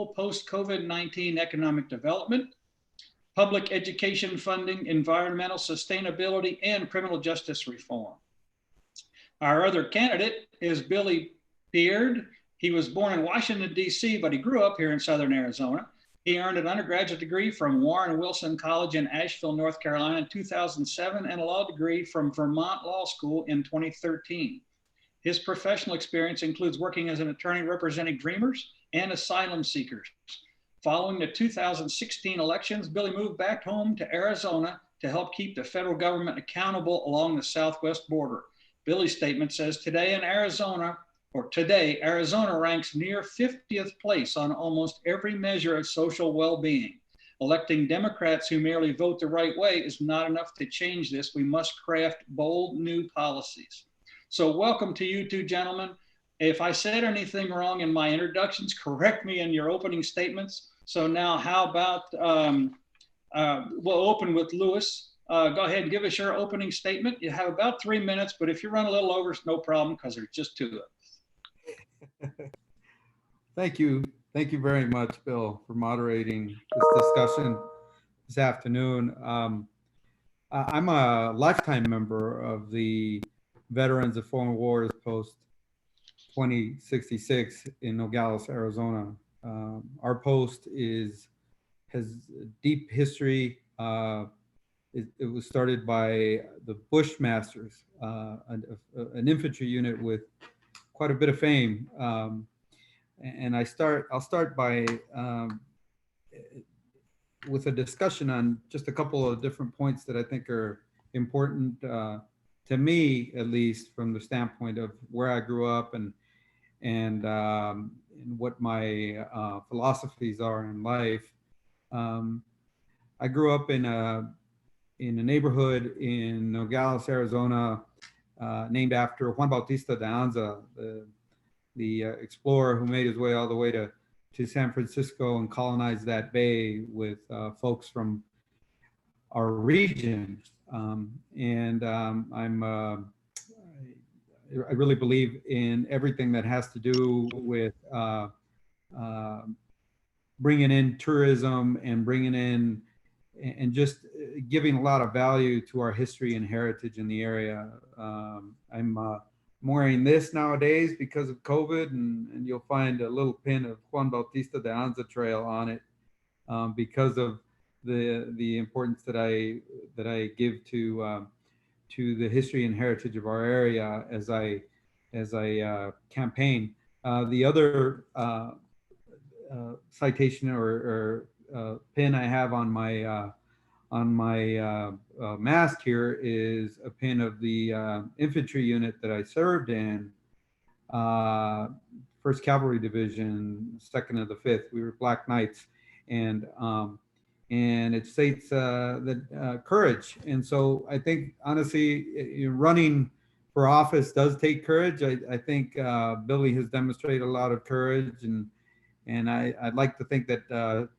post-COVID-19 economic development, public education funding, environmental sustainability, and criminal justice reform. Our other candidate is Billy Peard. He was born in Washington, D.C., but he grew up here in Southern Arizona. He earned an undergraduate degree from Warren Wilson College in Asheville, North Carolina in 2007, and a law degree from Vermont Law School in 2013. His professional experience includes working as an attorney representing dreamers and asylum seekers. Following the 2016 elections, Billy moved back home to Arizona to help keep the federal government accountable along the southwest border. Billy's statement says, today, Arizona ranks near 50th place on almost every measure of social well-being. Electing Democrats who merely vote the right way is not enough to change this. We must craft bold new policies. So welcome to you two gentlemen. If I said anything wrong in my introductions, correct me in your opening statements. So now how about, we'll open with Louis. Go ahead and give us your opening statement. You have about 3 minutes, but if you run a little over, it's no problem because there's just two of us. Thank you. Thank you very much, Bill, for moderating this discussion this afternoon. I'm a lifetime member of the Veterans of Foreign Wars Post 2066 in Nogales, Arizona. Our post has deep history. It was started by the Bushmasters, an infantry unit with quite a bit of fame. And I'll start by with a discussion on just a couple of different points that I think are important to me, at least from the standpoint of where I grew up and what my philosophies are in life. I grew up in a neighborhood in Nogales, Arizona, named after Juan Bautista de Anza, the explorer who made his way all the way to San Francisco and colonized that bay with folks from our region. I really believe in everything that has to do with bringing in tourism and bringing in and just giving a lot of value to our history and heritage in the area. I'm wearing this nowadays because of COVID, and you'll find a little pin of Juan Bautista de Anza trail on it because of the importance that I give to the history and heritage of our area as I campaign. The other citation or pin I have on my mask here is a pin of the infantry unit that I served in, 1st Cavalry Division, 2nd of the 5th. We were Black Knights, and it states that courage. And so I think, honestly, running for office does take courage. I think Billy has demonstrated a lot of courage, and I'd like to think that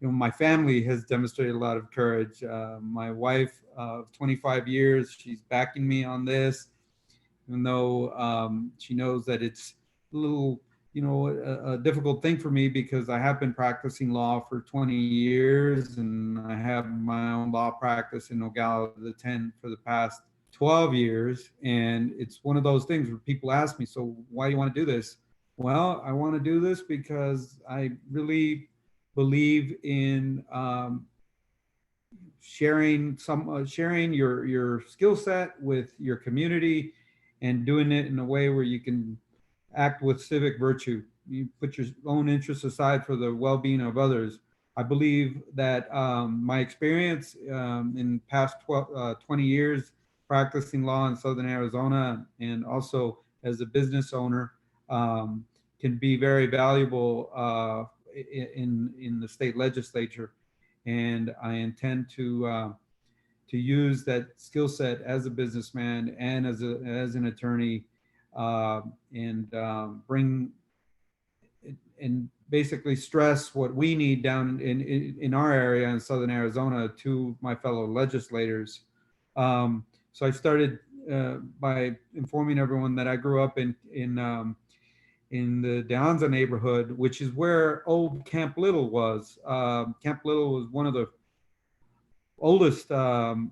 my family has demonstrated a lot of courage. My wife of 25 years, she's backing me on this, even though she knows that it's a little, a difficult thing for me because I have been practicing law for 20 years and I have my own law practice in Nogales for the past 12 years. And it's one of those things where people ask me, so why do you want to do this? Well, I want to do this because I really believe in sharing your skill set with your community and doing it in a way where you can act with civic virtue. You put your own interests aside for the well-being of others. I believe that my experience in past 20 years practicing law in Southern Arizona and also as a business owner can be very valuable in the state legislature, and I intend to use that skill set as a businessman and as an attorney, and bring and basically stress what we need down in our area in Southern Arizona to my fellow legislators. So I started by informing everyone that I grew up in the De Anza neighborhood, which is where old Camp Little was. Camp Little was one of the oldest. It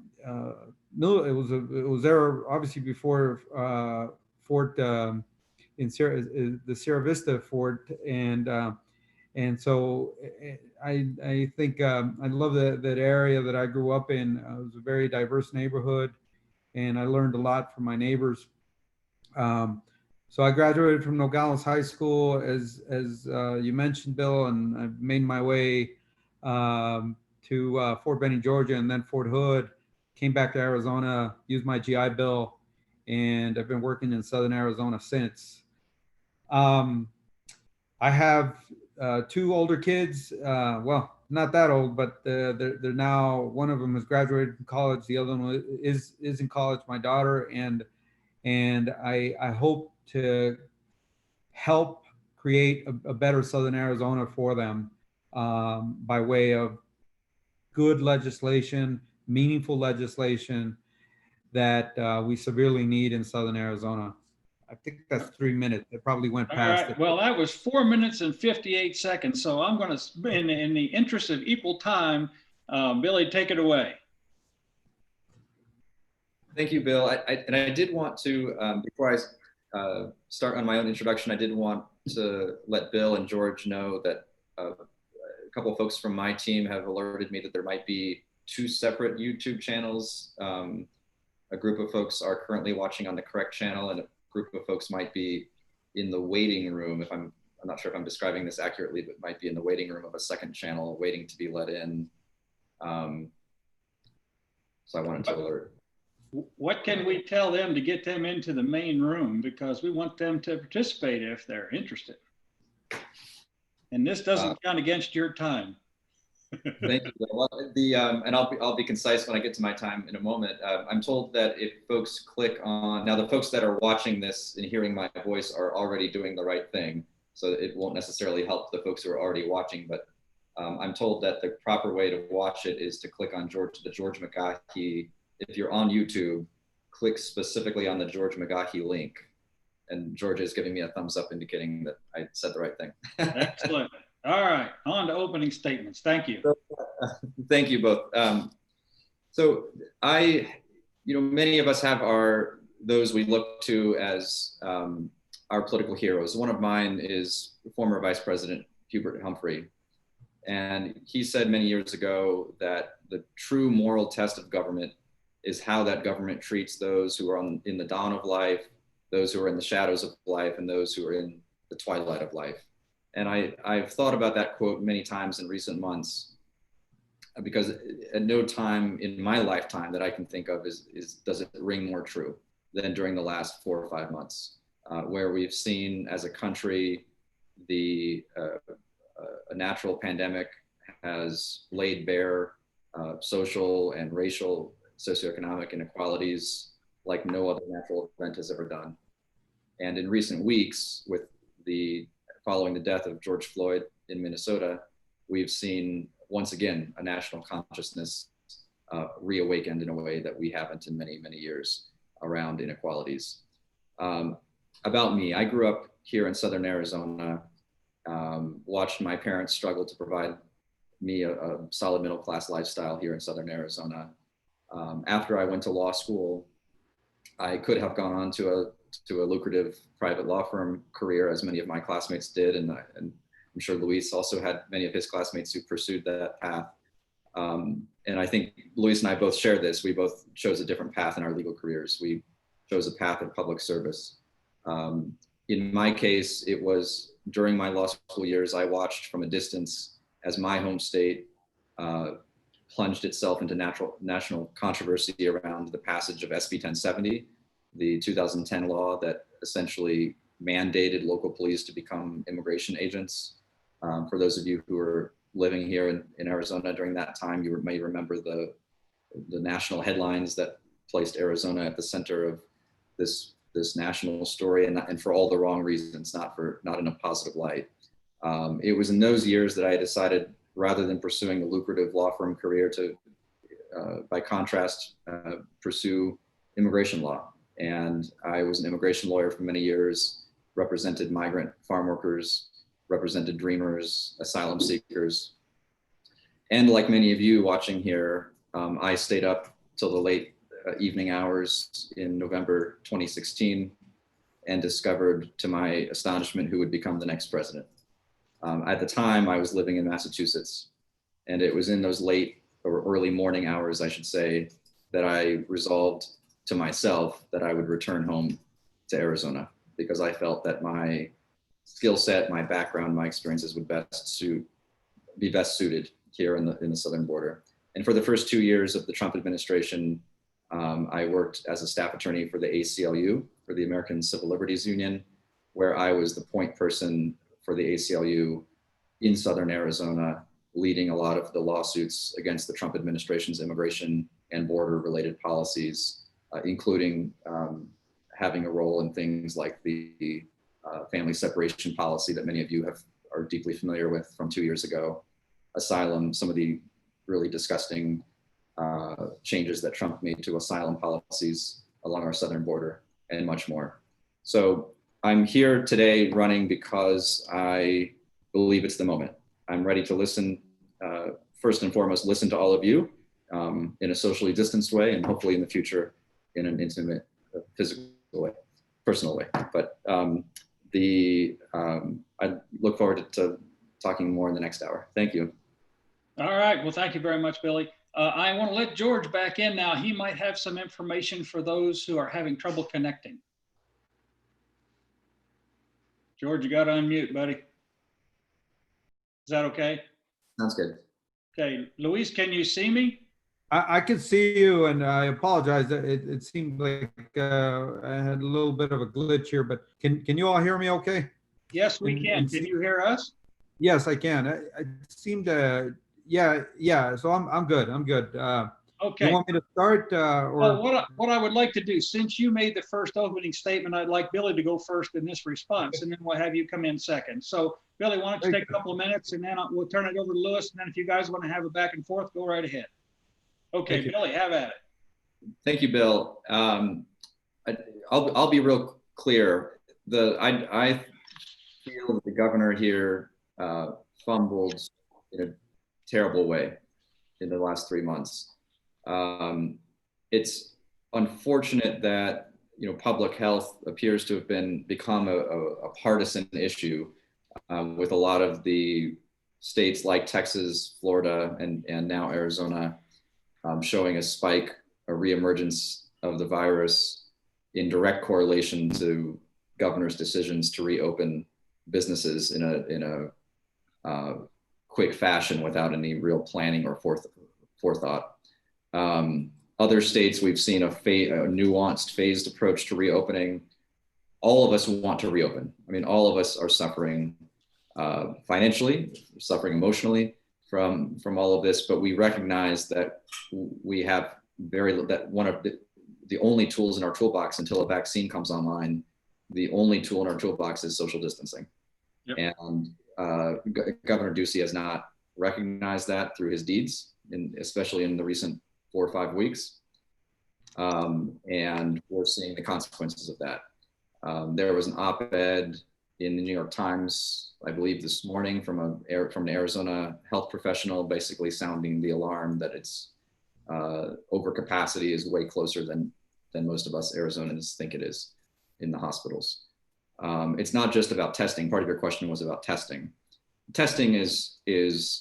was there obviously before Fort the Sierra Vista Fort, and so I think I love that area that I grew up in. It was a very diverse neighborhood, and I learned a lot from my neighbors. So I graduated from Nogales High School, as you mentioned, Bill, and I made my way to Fort Benning, Georgia, and then Fort Hood. Came back to Arizona, used my GI Bill, and I've been working in Southern Arizona since. I have two older kids. Well, not that old, but they're now, one of them has graduated from college. The other one is in college, my daughter, and I hope to help create a better Southern Arizona for them by way of good legislation, meaningful legislation that we severely need in Southern Arizona. I think that's 3 minutes. It probably went All past right. it. Well, that was 4 minutes and 58 seconds. So I'm going to, in the interest of equal time, Billy, take it away. Thank you, Bill. I did want to, before I start on my own introduction, I did want to let Bill and George know that a couple of folks from my team have alerted me that there might be two separate YouTube channels. A group of folks are currently watching on the correct channel, and a group of folks might be in the waiting room. If I'm not sure if I'm describing this accurately, but might be in the waiting room of a second channel waiting to be let in. So I wanted to alert. What can we tell them to get them into the main room? Because we want them to participate if they're interested. And this doesn't count against your time. Thank you. Well, and I'll be concise when I get to my time in a moment. I'm told that if folks click on, now the folks that are watching this and hearing my voice are already doing the right thing, so it won't necessarily help the folks who are already watching, but I'm told that the proper way to watch it is to click on the George McGahee. If you're on YouTube, click specifically on the George McGahee link. And George is giving me a thumbs up indicating that I said the right thing. Excellent. All right, on to opening statements. Thank you. Thank you both. So many of us have those we look to as our political heroes. One of mine is former Vice President Hubert Humphrey. And he said many years ago that the true moral test of government is how that government treats those who are in the dawn of life, those who are in the shadows of life, and those who are in the twilight of life. And I've thought about that quote many times in recent months, because at no time in my lifetime that I can think of does it ring more true than during the last 4 or 5 months, where we've seen as a country a natural pandemic has laid bare social and racial socioeconomic inequalities like no other natural event has ever done. And in recent weeks, following the death of George Floyd in Minnesota, we've seen once again a national consciousness reawakened in a way that we haven't in many, many years around inequalities. About me, I grew up here in Southern Arizona, watched my parents struggle to provide me a solid middle-class lifestyle here in Southern Arizona. After I went to law school, I could have gone on to a lucrative private law firm career, as many of my classmates did, and I'm sure Luis also had many of his classmates who pursued that path. And I think Luis and I both share this. We both chose a different path in our legal careers. We chose a path of public service. In my case, it was during my law school years, I watched from a distance as my home state plunged itself into national controversy around the passage of SB 1070, the 2010 law that essentially mandated local police to become immigration agents. For those of you who were living here in Arizona during that time, you may remember the national headlines that placed Arizona at the center of this national story, and for all the wrong reasons, not in a positive light. It was in those years that I decided, rather than pursuing a lucrative law firm career, to, by contrast, pursue immigration law. And I was an immigration lawyer for many years, represented migrant farm workers, represented dreamers, asylum seekers. And like many of you watching here, I stayed up till the late evening hours in November 2016 and discovered to my astonishment who would become the next president. At the time, I was living in Massachusetts, and it was in those late or early morning hours, I should say, that I resolved to myself that I would return home to Arizona, because I felt that my skill set, my background, my experiences would be best suited here in the southern border. And for the first 2 years of the Trump administration, I worked as a staff attorney for the ACLU, for the American Civil Liberties Union, where I was the point person for the ACLU in southern Arizona, leading a lot of the lawsuits against the Trump administration's immigration and border related policies, including having a role in things like the family separation policy that many of you are deeply familiar with from 2 years ago, asylum, some of the really disgusting changes that Trump made to asylum policies along our southern border, and much more. So I'm here today running because I believe it's the moment. I'm ready to listen, first and foremost, listen to all of you in a socially distanced way, and hopefully in the future in an intimate, physical way, personal way. But I look forward to talking more in the next hour. Thank you. All right. Well, thank you very much, Billy. I want to let George back in now. He might have some information for those who are having trouble connecting. George, you got to unmute, buddy. Is that okay? Sounds good. Okay. Luis, can you see me? I can see you, and I apologize. It seemed like I had a little bit of a glitch here, but can you all hear me okay? Yes, we can. Can you hear us? Yes, I can. I seem to, yeah. So I'm good. I'm good. Okay. You want me to start? Well, what I would like to do, since you made the first opening statement, I'd like Billy to go first in this response, and then we'll have you come in second. So, Billy, why don't you take a couple of minutes, and then we'll turn it over to Lewis, and then if you guys want to have a back and forth, go right ahead. Okay, Billy, have at it. Thank you, Bill. I'll be real clear. I feel that the governor here fumbled in a terrible way in the last 3 months. It's unfortunate that public health appears to have become a partisan issue with a lot of the states like Texas, Florida, and now Arizona showing a spike, a reemergence of the virus in direct correlation to governors' decisions to reopen businesses in a quick fashion without any real planning or forethought. Other states, we've seen a nuanced, phased approach to reopening. All of us want to reopen. I mean, all of us are suffering financially, suffering emotionally from all of this, but we recognize that we have one of the only tools in our toolbox until a vaccine comes online. The only tool in our toolbox is social distancing. Yep. And Governor Ducey has not recognized that through his deeds, especially in the recent 4 or 5 weeks. And we're seeing the consequences of that. There was an op-ed in the New York Times, I believe this morning, from an Arizona health professional, basically sounding the alarm that it's overcapacity is way closer than most of us Arizonans think it is in the hospitals. It's not just about testing. Part of your question was about testing. Testing is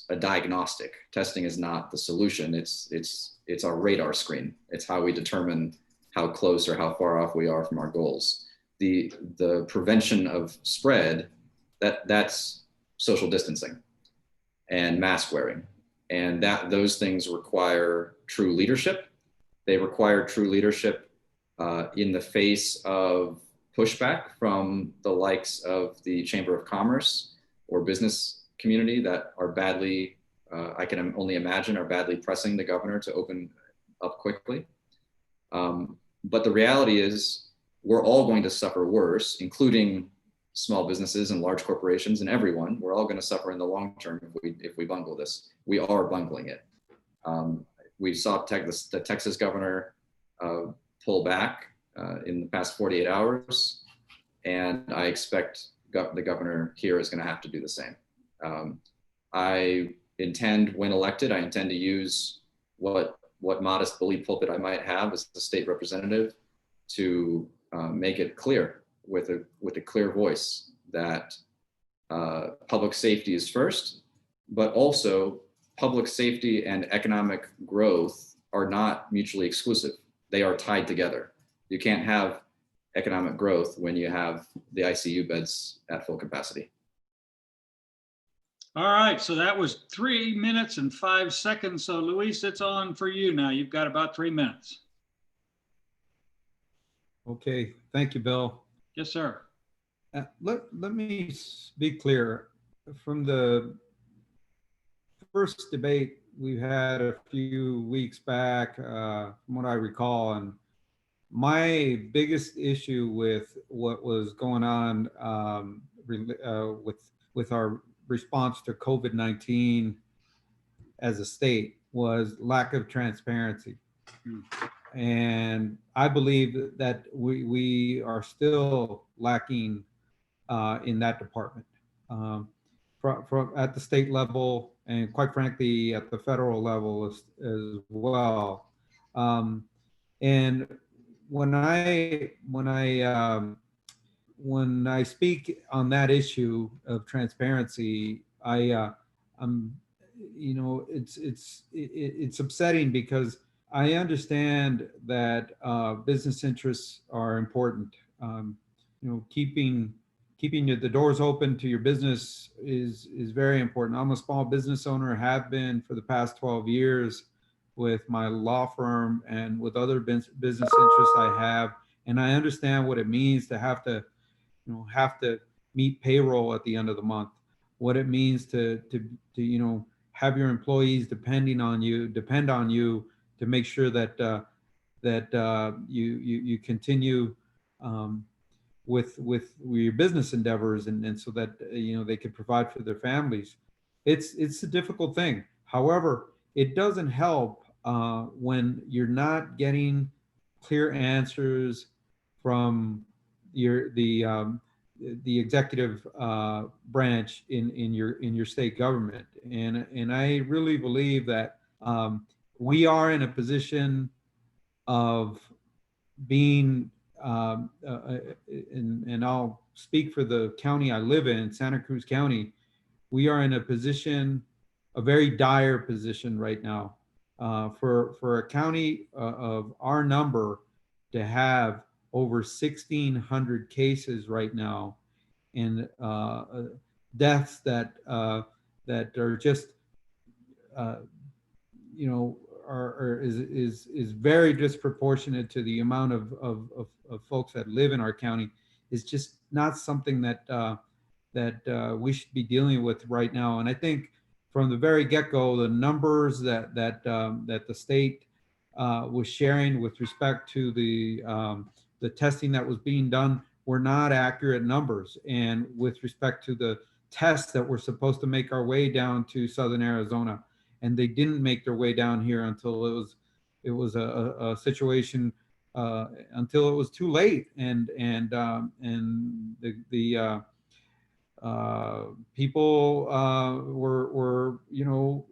a diagnostic. Testing is not the solution. It's our radar screen. It's how we determine how close or how far off we are from our goals. The prevention of spread, that's social distancing and mask wearing. And those things require true leadership. They require true leadership in the face of pushback from the likes of the Chamber of Commerce or business community that are badly, I can only imagine, are badly pressing the governor to open up quickly. But the reality is we're all going to suffer worse, including small businesses and large corporations and everyone. We're all going to suffer in the long term if we bungle this. We are bungling it. We saw the Texas governor pull back in the past 48 hours. and I expect the governor here is going to have to do the same. I intend, when elected, I intend to use what modest bully pulpit I might have as the state representative to make it clear with a clear voice that public safety is first, but also public safety and economic growth are not mutually exclusive. They are tied together. You can't have economic growth when you have the ICU beds at full capacity. All right, so that was 3 minutes and 5 seconds. So Luis, it's on for you now. You've got about 3 minutes. Okay, thank you, Bill. Yes, sir. Let me be clear. From the first debate we had a few weeks back, from what I recall, and my biggest issue with what was going on with our response to COVID-19 as a state was lack of transparency. And I believe that we are still lacking in that department, from at the state level, and quite frankly at the federal level as well. And when I speak on that issue of transparency, I'm, you know, it's upsetting because I understand that business interests are important. You know, keeping the doors open to your business is very important. I'm a small business owner, have been for the past 12 years with my law firm and with other business interests I have, and I understand what it means to have to meet payroll at the end of the month, what it means to you know, have your employees depend on you to make sure that you continue with your business endeavors, and so that you know, they can provide for their families. It's a difficult thing. However, it doesn't help when you're not getting clear answers from the executive branch in your state government, and I really believe that we are in a position of being, and I'll speak for the county I live in, Santa Cruz County. We are in a position, a very dire position right now, for a county of our number to have over 1,600 cases right now, and deaths that are just, you know, is very disproportionate to the amount of folks that live in our county. Is just not something that we should be dealing with right now. And I think from the very get-go, the numbers that the state was sharing with respect to the testing that was being done were not accurate numbers. And with respect to the tests that were supposed to make our way down to Southern Arizona, and they didn't make their way down here until it was a situation until it was too late, and the people were, you know,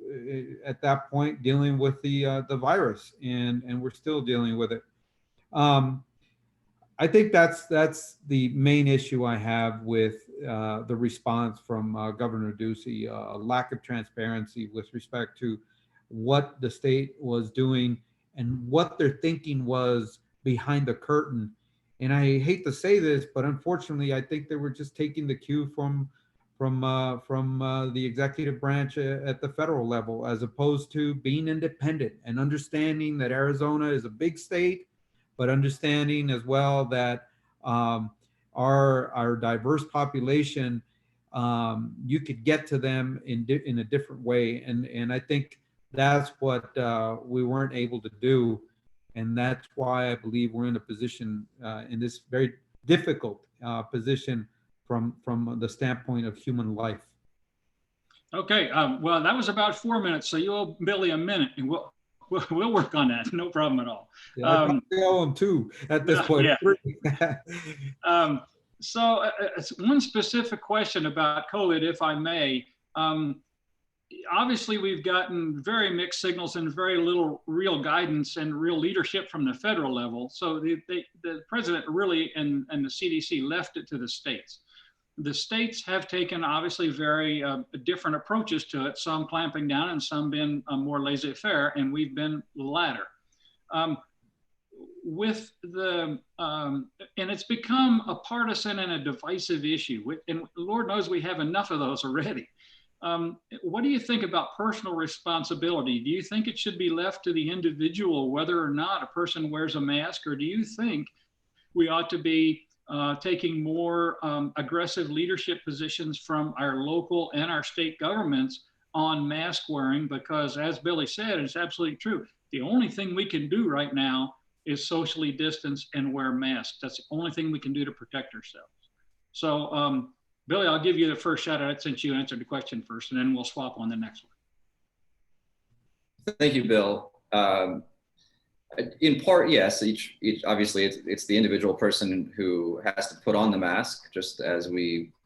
at that point dealing with the virus, and we're still dealing with it. I think that's the main issue I have with the response from Governor Ducey, a lack of transparency with respect to what the state was doing and what their thinking was behind the curtain. And I hate to say this, but unfortunately, I think they were just taking the cue from the executive branch at the federal level, as opposed to being independent and understanding that Arizona is a big state, but understanding as well that our diverse population, you could get to them in a different way, and I think that's what we weren't able to do, and that's why I believe we're in a position, in this very difficult position from the standpoint of human life. Okay, well, that was about 4 minutes, so you owe Billy a minute, and we'll work on that. No problem at all. Yeah, I probably owe him 2 at this point. Yeah. One specific question about COVID, if I may. Obviously, we've gotten very mixed signals and very little real guidance and real leadership from the federal level. So the president really and the CDC left it to the states. The states have taken obviously very different approaches to it, some clamping down and some been more laissez-faire, and we've been the latter. With the, and it's become a partisan and a divisive issue, and Lord knows we have enough of those already. What do you think about personal responsibility? Do you think it should be left to the individual whether or not a person wears a mask, or do you think we ought to be taking more aggressive leadership positions from our local and our state governments on mask wearing? Because as Billy said, it's absolutely true. The only thing we can do right now is socially distance and wear masks. That's the only thing we can do to protect ourselves. So Billy, I'll give you the first shot at it since you answered the question first, and then we'll swap on the next one. Thank you, Bill. In part, yes, each obviously it's the individual person who has to put on the mask, just as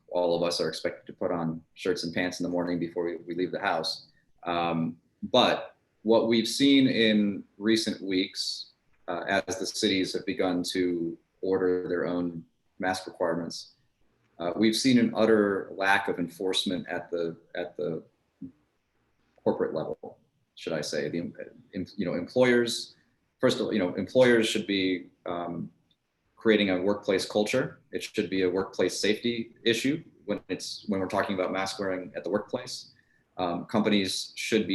all of us are expected to put on shirts and pants in the morning before we leave the house. But what we've seen in recent weeks, as the cities have begun to order their own mask requirements, we've seen an utter lack of enforcement at the corporate level, should I say? Employers. First of all, employers should be creating a workplace culture. It should be a workplace safety issue when we're talking about mask wearing at the workplace. Companies should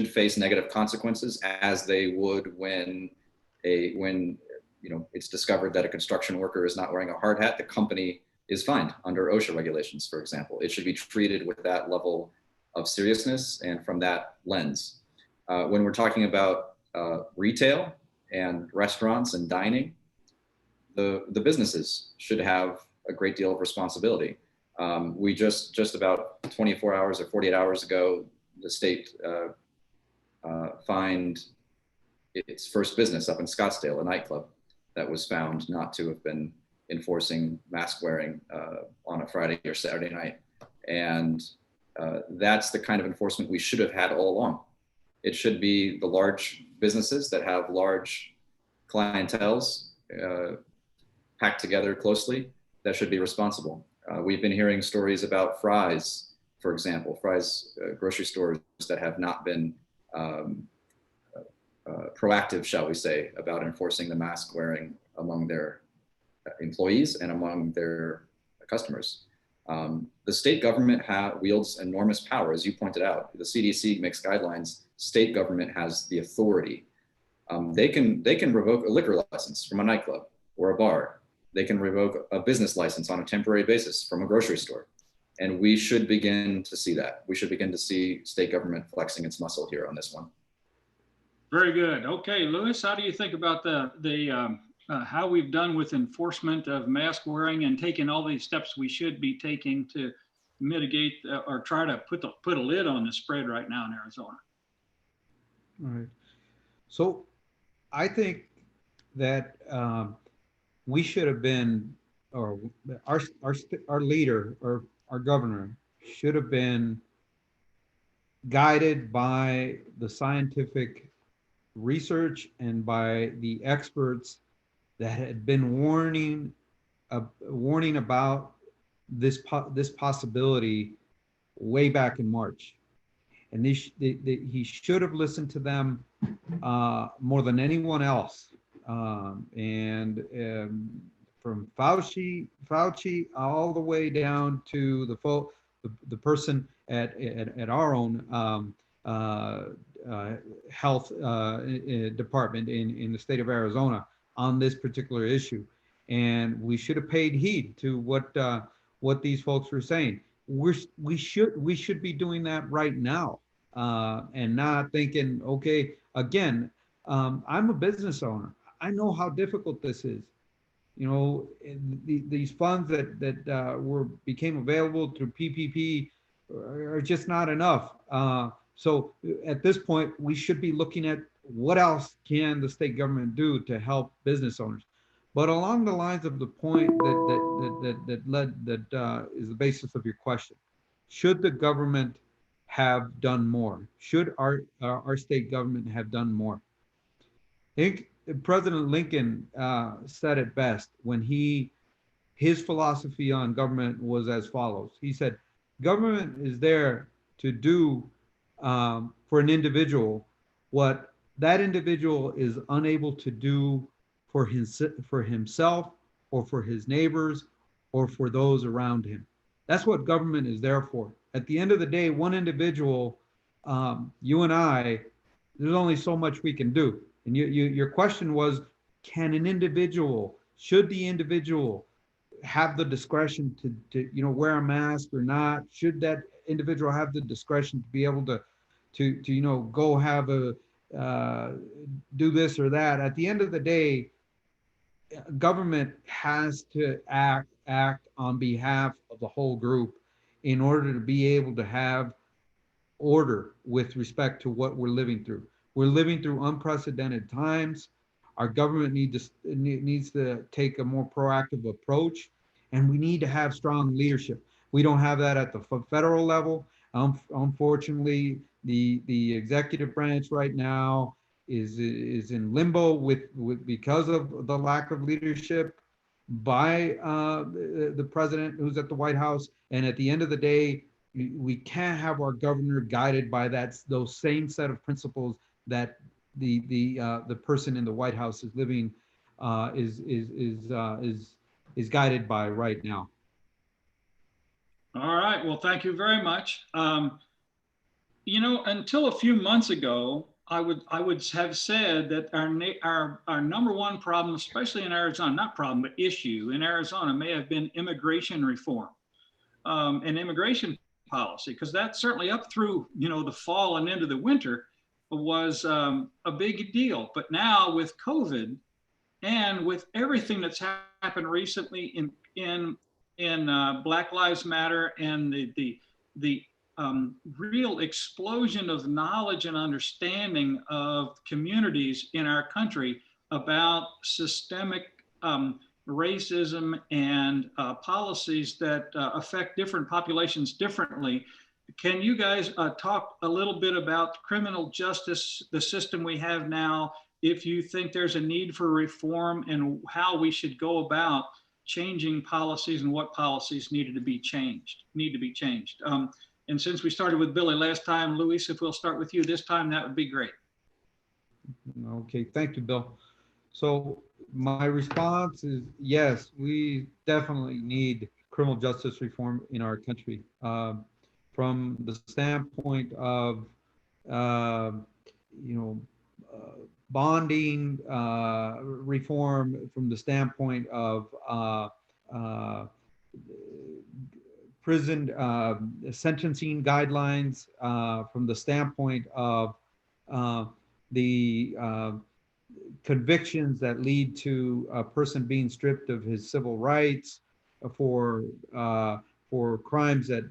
face negative consequences as they would when it's discovered that a construction worker is not wearing a hard hat. The company is fined under OSHA regulations, for example. It should be treated with that level of seriousness and from that lens. When we're talking about retail and restaurants and dining, the businesses should have a great deal of responsibility. We just about 24 hours or 48 hours ago, the state fined its first business up in Scottsdale, a nightclub that was found not to have been enforcing mask wearing on a Friday or Saturday night. And that's the kind of enforcement we should have had all along. It should be the large businesses that have large clienteles packed together closely that should be responsible. We've been hearing stories about Fry's, for example, Fry's grocery stores that have not been proactive, shall we say, about enforcing the mask wearing among their employees and among their customers. The state government wields enormous power, as you pointed out. The CDC makes guidelines. State government has the authority. They can revoke a liquor license from a nightclub or a bar. They can revoke a business license on a temporary basis from a grocery store. And we should begin to see that. We should begin to see state government flexing its muscle here on this one. Very good. Okay, Lewis, how do you think about how we've done with enforcement of mask wearing and taking all these steps we should be taking to mitigate or try to put a lid on the spread right now in Arizona? All right. So I think that we should have been, or our leader or our governor should have been guided by the scientific research and by the experts that had been warning about this possibility way back in March. And he should have listened to them more than anyone else. From Fauci all the way down to the person at our own health department in the state of Arizona on this particular issue. And we should have paid heed to what these folks were saying. We should be doing that right now, and not thinking, okay, again, I'm a business owner. I know how difficult this is. These funds that became available through PPP are just not enough. So at this point, we should be looking at what else can the state government do to help business owners. But along the lines of the point that is the basis of your question, should the government have done more? Should our state government have done more? I think President Lincoln said it best when his philosophy on government was as follows. He said, government is there to do for an individual what that individual is unable to do for himself or for his neighbors or for those around him. That's what government is there for. At the end of the day, one individual, you and I, there's only so much we can do. And your question was, can an individual, should the individual have the discretion to wear a mask or not? Should that individual have the discretion to be able to go have a do this or that? At the end of the day, government has to act on behalf of the whole group in order to be able to have order with respect to what we're living through. We're living through unprecedented times. Our government needs to take a more proactive approach, and we need to have strong leadership. We don't have that at the federal level. Unfortunately, the executive branch right now is in limbo because of the lack of leadership by the president who's at the White House. And at the end of the day, we can't have our governor guided by those same set of principles that the person in the White House is living is guided by right now. All right. Well, thank you very much. Until a few months ago, I would have said that our number one problem, especially in Arizona, not problem, but issue in Arizona, may have been immigration reform and immigration policy, because that certainly up through the fall and into the winter was a big deal. But now with COVID and with everything that's happened recently in Black Lives Matter and the real explosion of knowledge and understanding of communities in our country about systemic racism and policies that affect different populations differently. Can you guys talk a little bit about criminal justice, the system we have now, if you think there's a need for reform and how we should go about changing policies and what policies need to be changed? And since we started with Billy last time, Luis, if we'll start with you this time, that would be great. Okay, thank you, Bill. So my response is yes, we definitely need criminal justice reform in our country. From the standpoint of, bonding reform, from the standpoint of prison sentencing guidelines, from the standpoint of the convictions that lead to a person being stripped of his civil rights for crimes that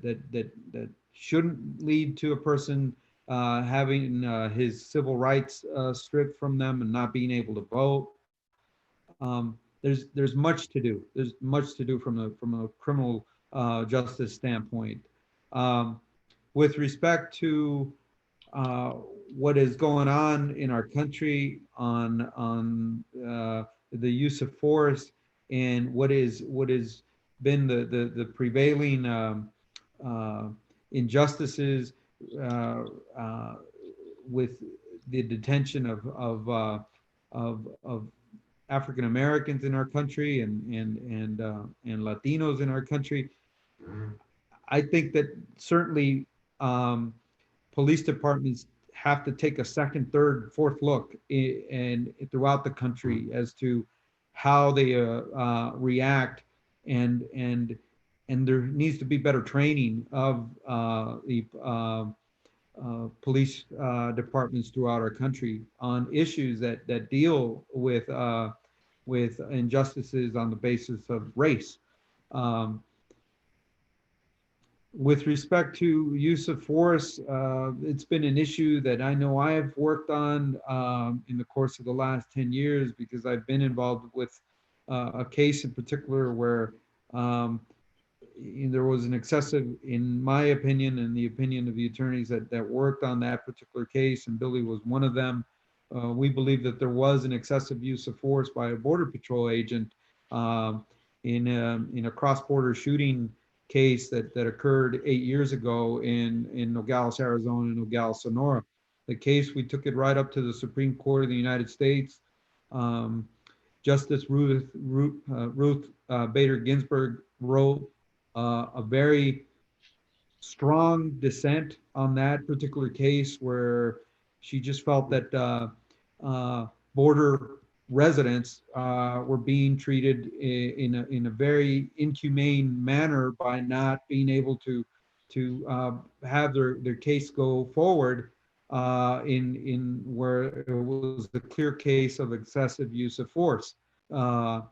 shouldn't lead to a person having his civil rights stripped from them and not being able to vote. There's much to do. There's much to do from a criminal justice standpoint. With respect to what is going on in our country on the use of force and what has been the prevailing injustices with the detention of African Americans in our country and Latinos in our country. I think that certainly police departments have to take a second, third, fourth look and throughout the country as to how they react, and there needs to be better training of the police departments throughout our country on issues that deal with injustices on the basis of race. With respect to use of force, it's been an issue that I know I have worked on in the course of the last 10 years because I've been involved with a case in particular where there was an excessive, in my opinion, and the opinion of the attorneys that worked on that particular case, and Billy was one of them. We believe that there was an excessive use of force by a Border Patrol agent in a cross-border shooting case that occurred 8 years ago in Nogales, Arizona, and Nogales, Sonora. The case, we took it right up to the Supreme Court of the United States. Justice Ruth Bader Ginsburg wrote a very strong dissent on that particular case, where she just felt that border residents were being treated in a very inhumane manner by not being able to have their case go forward in where it was a clear case of excessive use of force. The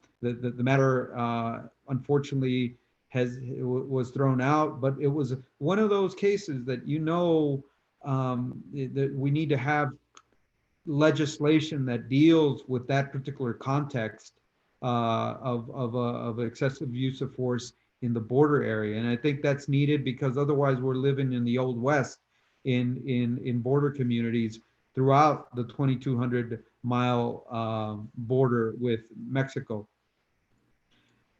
matter unfortunately was thrown out, but it was one of those cases that that we need to have legislation that deals with that particular context of excessive use of force in the border area. And I think that's needed, because otherwise we're living in the Old West in border communities throughout the 2,200-mile border with Mexico.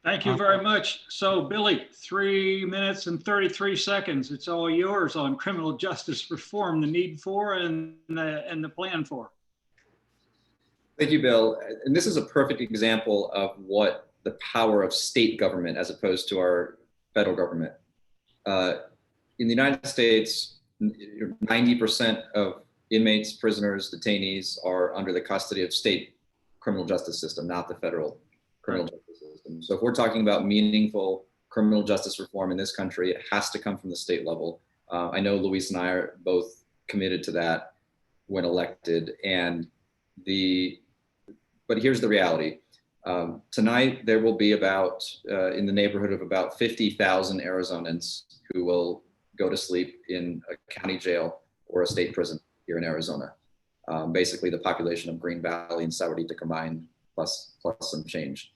Thank you very much. So Billy, 3 minutes and 33 seconds. It's all yours on criminal justice reform, the need for and the plan for. Thank you, Bill. And this is a perfect example of what the power of state government as opposed to our federal government. In the United States, 90% of inmates, prisoners, detainees are under the custody of state criminal justice system, not the federal criminal justice system. So if we're talking about meaningful criminal justice reform in this country, it has to come from the state level. I know Luis and I are both committed to that when elected. But here's the reality. Tonight, there will be about, in the neighborhood of about 50,000 Arizonans who will go to sleep in a county jail or a state prison here in Arizona. Basically the population of Green Valley and Sahuarita combined, plus some change.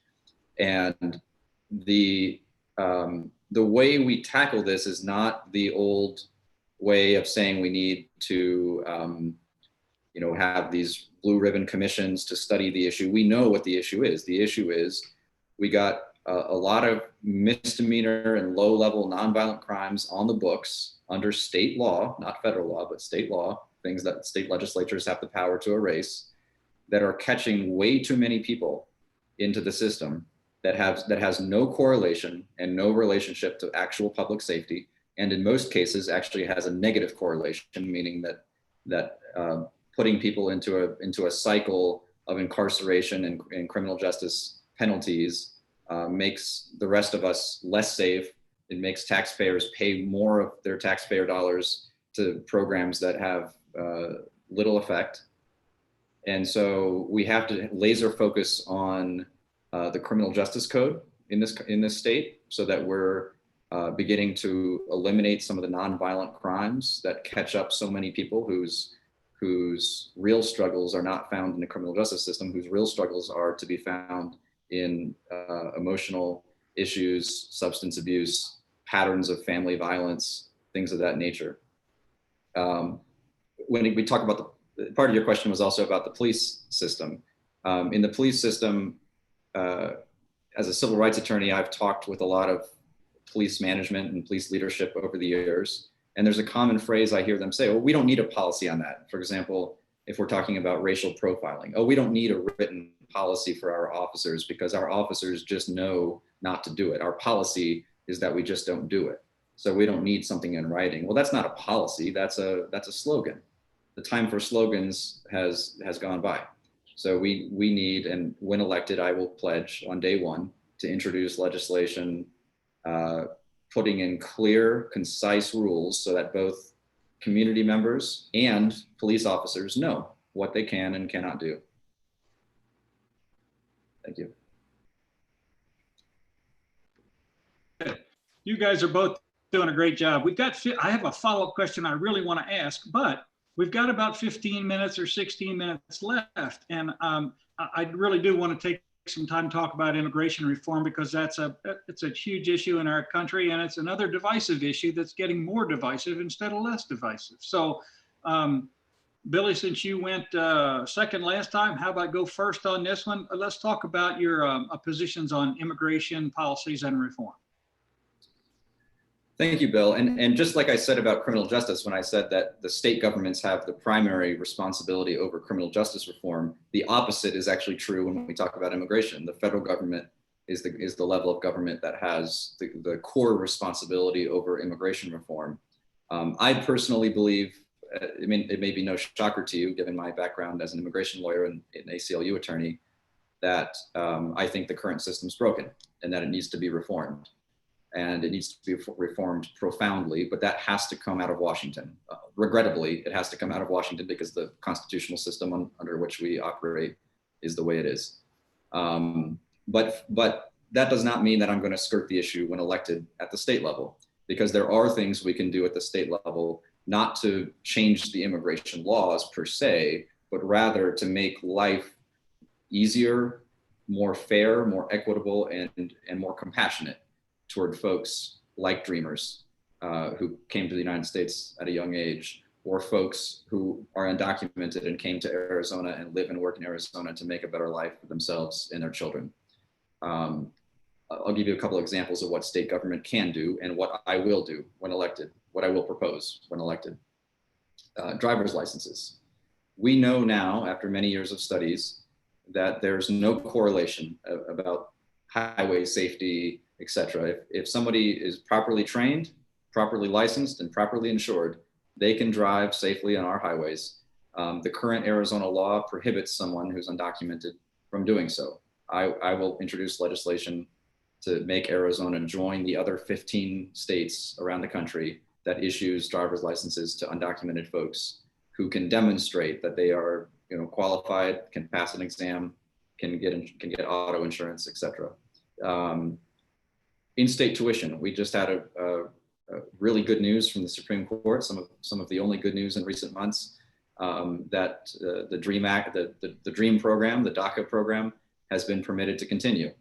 And the way we tackle this is not the old way of saying we need to have these blue ribbon commissions to study the issue. We know what the issue is. The issue is we got a lot of misdemeanor and low-level nonviolent crimes on the books under state law, not federal law, but state law, things that state legislatures have the power to erase, that are catching way too many people into the system that has no correlation and no relationship to actual public safety, and in most cases actually has a negative correlation, meaning that putting people into a cycle of incarceration and criminal justice penalties makes the rest of us less safe. It makes taxpayers pay more of their taxpayer dollars to programs that have little effect. And so we have to laser focus on the criminal justice code in this state, so that we're beginning to eliminate some of the nonviolent crimes that catch up so many people whose real struggles are not found in the criminal justice system, whose real struggles are to be found in emotional issues, substance abuse, patterns of family violence, things of that nature. When we talk about part of your question was also about the police system. In the police system, as a civil rights attorney, I've talked with a lot of police management and police leadership over the years. And there's a common phrase I hear them say, oh, we don't need a policy on that. For example, if we're talking about racial profiling, oh, we don't need a written policy for our officers because our officers just know not to do it. Our policy is that we just don't do it. So we don't need something in writing. Well, that's not a policy, that's a slogan. The time for slogans has gone by. So we need, and when elected, I will pledge on day one to introduce legislation putting in clear, concise rules so that both community members and police officers know what they can and cannot do. Thank you. You guys are both doing a great job. I have a follow-up question I really want to ask, but we've got about 15 minutes or 16 minutes left. And I really do want to take some time to talk about immigration reform because it's a huge issue in our country, and it's another divisive issue that's getting more divisive instead of less divisive. So, Billy, since you went second last time, how about go first on this one? Let's talk about your positions on immigration policies and reform. Thank you, Bill. And just like I said about criminal justice, when I said that the state governments have the primary responsibility over criminal justice reform, the opposite is actually true when we talk about immigration. The federal government is the level of government that has the core responsibility over immigration reform. I personally believe, it may be no shocker to you, given my background as an immigration lawyer and an ACLU attorney, that I think the current system's broken and that it needs to be reformed. And it needs to be reformed profoundly, but that has to come out of Washington. Regrettably, it has to come out of Washington because the constitutional system under which we operate is the way it is. But that does not mean that I'm going to skirt the issue when elected at the state level, because there are things we can do at the state level, not to change the immigration laws per se, but rather to make life easier, more fair, more equitable, and more compassionate toward folks like dreamers who came to the United States at a young age, or folks who are undocumented and came to Arizona and live and work in Arizona to make a better life for themselves and their children. I'll give you a couple of examples of what state government can do and what I will do when elected, what I will propose when elected. Driver's licenses. We know now, after many years of studies, that there's no correlation about highway safety, etc. If somebody is properly trained, properly licensed, and properly insured, they can drive safely on our highways. The current Arizona law prohibits someone who's undocumented from doing so. I will introduce legislation to make Arizona join the other 15 states around the country that issues driver's licenses to undocumented folks who can demonstrate that they are, qualified, can pass an exam, can get auto insurance, etc. In-state tuition. We just had a really good news from the Supreme Court, some of the only good news in recent months, that the DREAM Act, the DREAM program, the DACA program, has been permitted to continue.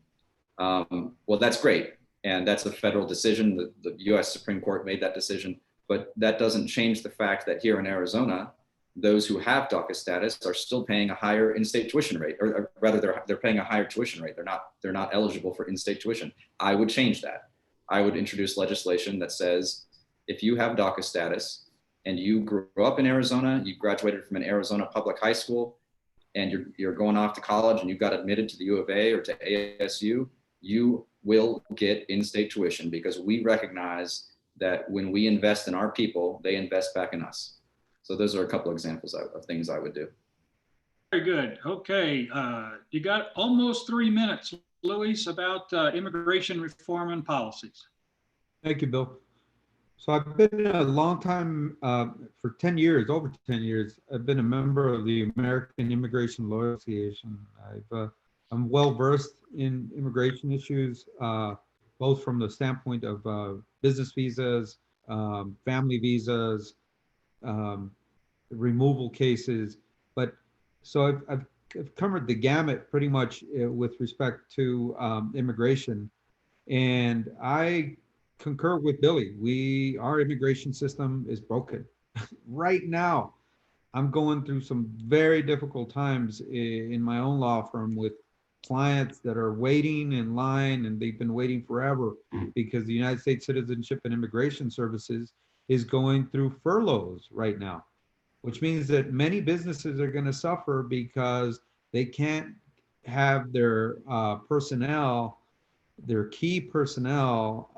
Well, that's great, and that's a federal decision. The U.S. Supreme Court made that decision, but that doesn't change the fact that here in Arizona, those who have DACA status are still paying a higher in-state tuition rate, or rather, they're paying a higher tuition rate. They're not eligible for in-state tuition. I would change that. I would introduce legislation that says, if you have DACA status and you grew up in Arizona, you graduated from an Arizona public high school, and you're going off to college and you got admitted to the U of A or to ASU, you will get in-state tuition, because we recognize that when we invest in our people, they invest back in us. So those are a couple of examples of things I would do. Very good. Okay, you got almost 3 minutes, Luis, about immigration reform and policies. Thank you, Bill. So I've been a long time, for 10 years, over 10 years, I've been a member of the American Immigration Law Association. I'm well versed in immigration issues, both from the standpoint of business visas, family visas, removal cases. But so I've covered the gamut pretty much with respect to immigration. And I concur with Billy. Our immigration system is broken. Right now, I'm going through some very difficult times in my own law firm with clients that are waiting in line, and they've been waiting forever because the United States Citizenship and Immigration Services is going through furloughs right now, which means that many businesses are going to suffer because they can't have their personnel, their key personnel,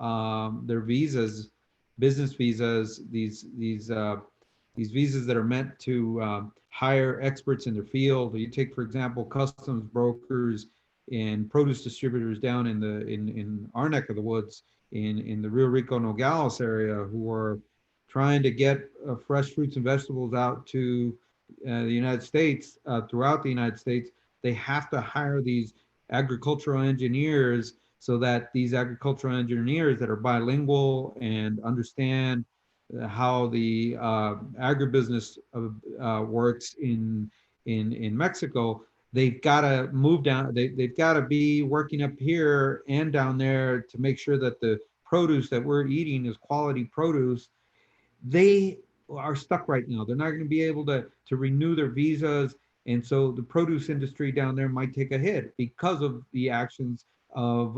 their visas, business visas, these visas that are meant to hire experts in their field. You take, for example, customs brokers and produce distributors down in our neck of the woods, in the Rio Rico Nogales area, who are trying to get fresh fruits and vegetables out to the United States, throughout the United States. They have to hire these agricultural engineers, so that these agricultural engineers that are bilingual and understand how the agribusiness works in Mexico, they've got to move down. They've got to be working up here and down there to make sure that the produce that we're eating is quality produce. They are stuck right now. They're not going to be able to renew their visas. And so the produce industry down there might take a hit because of the actions of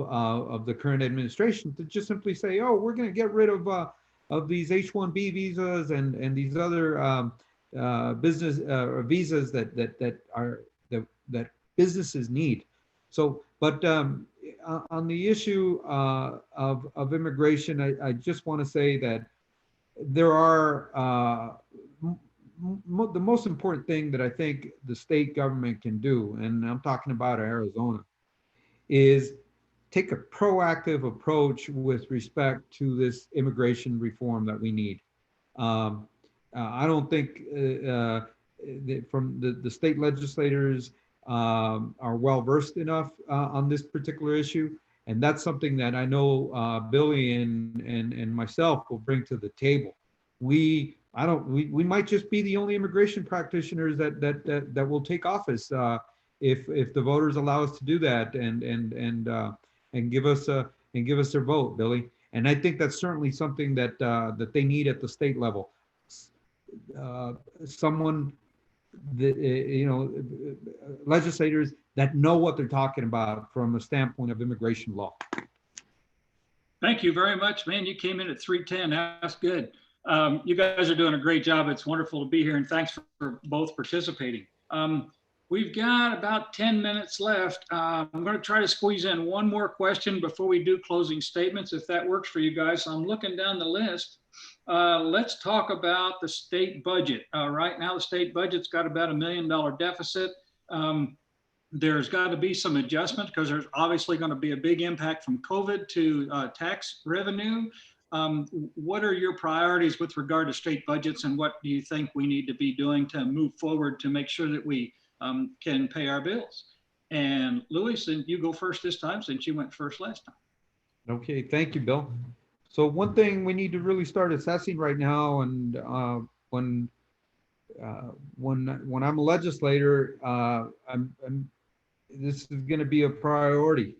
the current administration to just simply say, oh, we're going to get rid of these H-1B visas and these other business visas that businesses need. So, but on the issue of immigration, I just want to say that there are the most important thing that I think the state government can do, and I'm talking about Arizona, is take a proactive approach with respect to this immigration reform that we need. I don't think from the state legislators are well versed enough on this particular issue. And that's something that I know Billy and myself will bring to the table. We might just be the only immigration practitioners that will take office if the voters allow us to do that and give us their vote, Billy. And I think that's certainly something that they need at the state level. Someone that legislators that know what they're talking about from a standpoint of immigration law. Thank you very much, man. You came in at 3:10. That's good. You guys are doing a great job. It's wonderful to be here, and thanks for both participating. We've got about 10 minutes left. I'm going to try to squeeze in one more question before we do closing statements, if that works for you guys. So I'm looking down the list. Let's talk about the state budget. Right now, the state budget's got about $1 million deficit. There's got to be some adjustment because there's obviously going to be a big impact from COVID to tax revenue. What are your priorities with regard to state budgets, and what do you think we need to be doing to move forward to make sure that we can pay our bills? And Louis, you go first this time since you went first last time. Okay, thank you, Bill. So one thing we need to really start assessing right now, and when I'm a legislator, this is going to be a priority.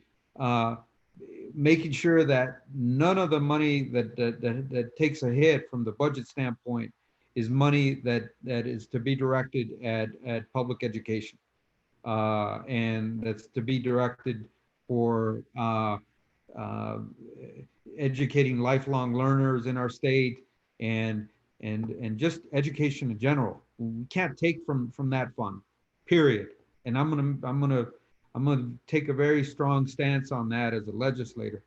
Making sure that none of the money that takes a hit from the budget standpoint is money that is to be directed at public education, and that's to be directed for educating lifelong learners in our state and just education in general. We can't take from that fund, period. And I'm gonna take a very strong stance on that as a legislator.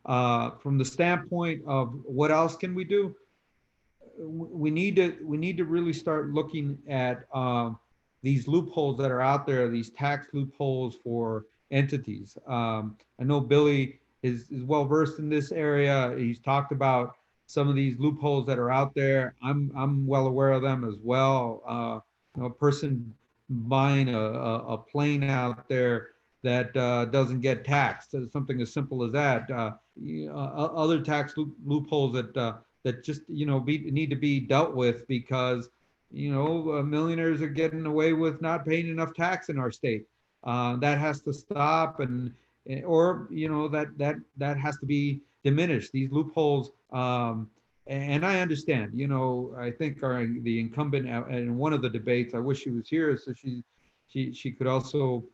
From the standpoint of what else can we do, we need to really start looking at these loopholes that are out there, these tax loopholes for entities. I know Billy is well versed in this area. He's talked about some of these loopholes that are out there. I'm well aware of them as well. A person buying a plane out there that doesn't get taxed, something as simple as that. Other tax loopholes that just need to be dealt with because millionaires are getting away with not paying enough tax in our state. That has to stop, or that has to be diminished. These loopholes. And I understand, I think the incumbent in one of the debates, I wish she was here so she could also,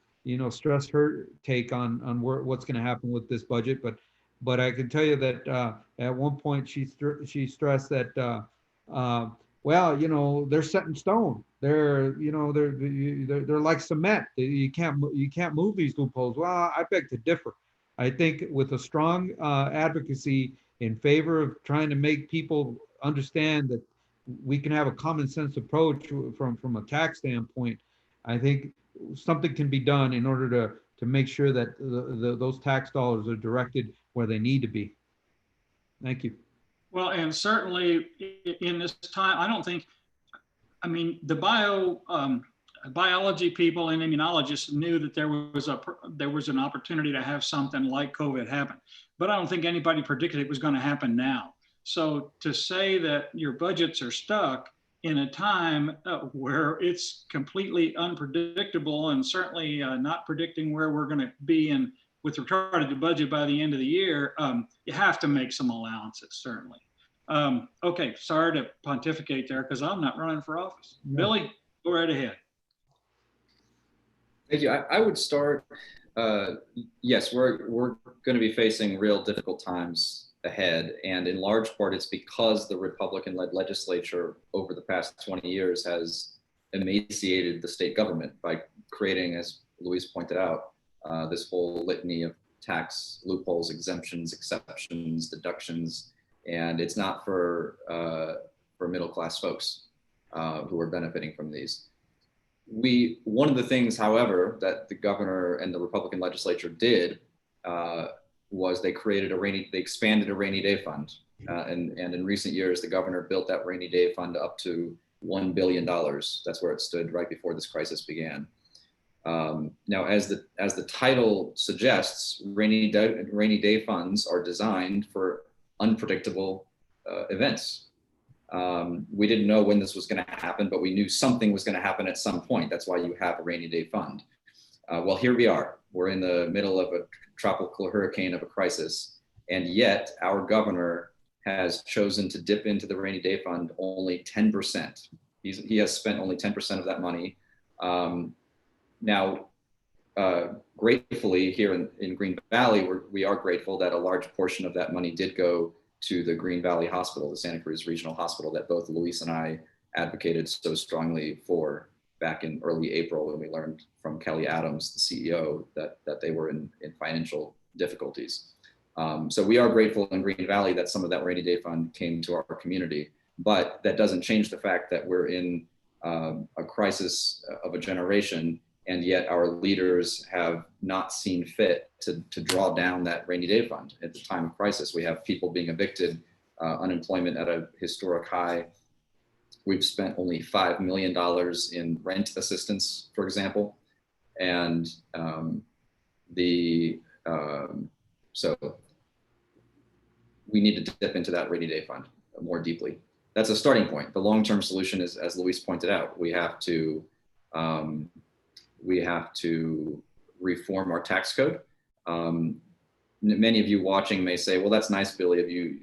stress her take on what's going to happen with this budget. But I can tell you that at one point she stressed that, well, they're set in stone. They're like cement. You can't move these loopholes. Well, I beg to differ. I think with a strong advocacy in favor of trying to make people understand that we can have a common sense approach from a tax standpoint, I think something can be done in order to make sure that those tax dollars are directed where they need to be. Thank you. Well, and certainly in this time, the biology people and immunologists knew that there was an opportunity to have something like COVID happen, but I don't think anybody predicted it was going to happen now. So to say that your budgets are stuck in a time where it's completely unpredictable, and certainly not predicting where we're going to be in with regard to the budget by the end of the year, you have to make some allowances, certainly. Okay, sorry to pontificate there because I'm not running for office. No. Billy, go right ahead. Thank you. I would start. Yes, we're going to be facing real difficult times ahead, and in large part, it's because the Republican-led legislature over the past 20 years has emaciated the state government by creating, as Luis pointed out, this whole litany of tax loopholes, exemptions, exceptions, deductions, and it's not for middle-class folks who are benefiting from these. One of the things, however, that the governor and the Republican legislature did was they expanded a rainy day fund. And in recent years, the governor built that rainy day fund up to $1 billion. That's where it stood right before this crisis began. Now, as the title suggests, rainy day funds are designed for unpredictable events. We didn't know when this was going to happen, but we knew something was going to happen at some point. That's why you have a rainy day fund. Well, here we are. We're in the middle of a tropical hurricane of a crisis, and yet our governor has chosen to dip into the rainy day fund only 10%. He has spent only 10% of that money. Now, gratefully here in Green Valley, we are grateful that a large portion of that money did go to the Green Valley Hospital, the Santa Cruz Regional Hospital that both Luis and I advocated so strongly for back in early April when we learned from Kelly Adams, the CEO, that they were in financial difficulties. So we are grateful in Green Valley that some of that rainy day fund came to our community, but that doesn't change the fact that we're in a crisis of a generation, and yet our leaders have not seen fit to draw down that rainy day fund. At the time of crisis, we have people being evicted, unemployment at a historic high. We've spent only $5 million in rent assistance, for example. And so we need to dip into that rainy day fund more deeply. That's a starting point. The long-term solution is, as Luis pointed out, we have to reform our tax code. Many of you watching may say, well, that's nice, Billy, of you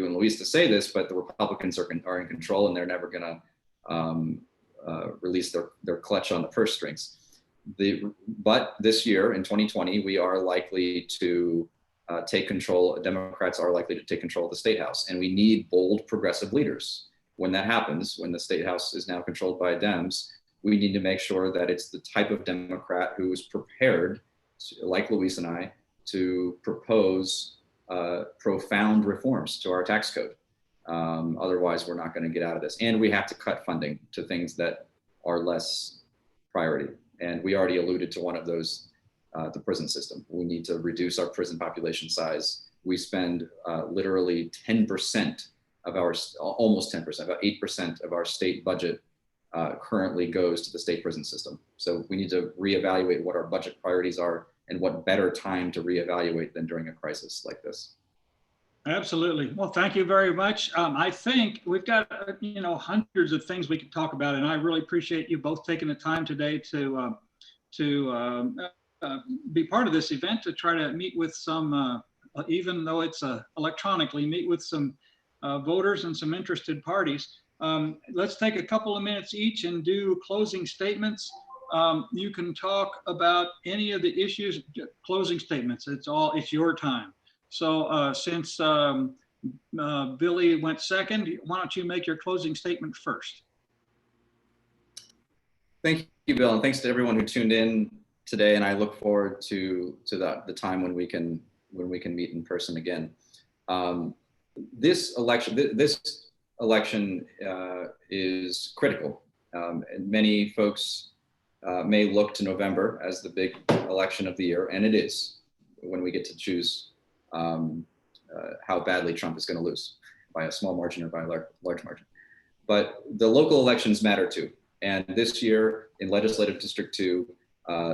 and Luis to say this, but the Republicans are in control and they're never gonna release their clutch on the purse strings. But this year in 2020, we are likely to take control, Democrats are likely to take control of the State House, and we need bold progressive leaders. When that happens, when the State House is now controlled by Dems, we need to make sure that it's the type of Democrat who is prepared, like Luis and I, to propose profound reforms to our tax code. Otherwise, we're not going to get out of this. And we have to cut funding to things that are less priority. And we already alluded to one of those, the prison system. We need to reduce our prison population size. We spend literally 10% of our, almost 10%, about 8% of our state budget currently goes to the state prison system. So we need to reevaluate what our budget priorities are, and what better time to reevaluate than during a crisis like this. Absolutely. Well, thank you very much. I think we've got, hundreds of things we could talk about, and I really appreciate you both taking the time today to be part of this event, to try to meet with some, even though it's electronically, meet with some voters and some interested parties. Let's take a couple of minutes each and do closing statements. You can talk about any of the issues, closing statements. It's your time. So since Billy went second, why don't you make your closing statement first? Thank you, Bill, and thanks to everyone who tuned in today. And I look forward to the time when we can meet in person again. This election is critical, and many folks may look to November as the big election of the year, and it is, when we get to choose how badly Trump is going to lose, by a small margin or by a large margin. But the local elections matter too. And this year in Legislative District 2,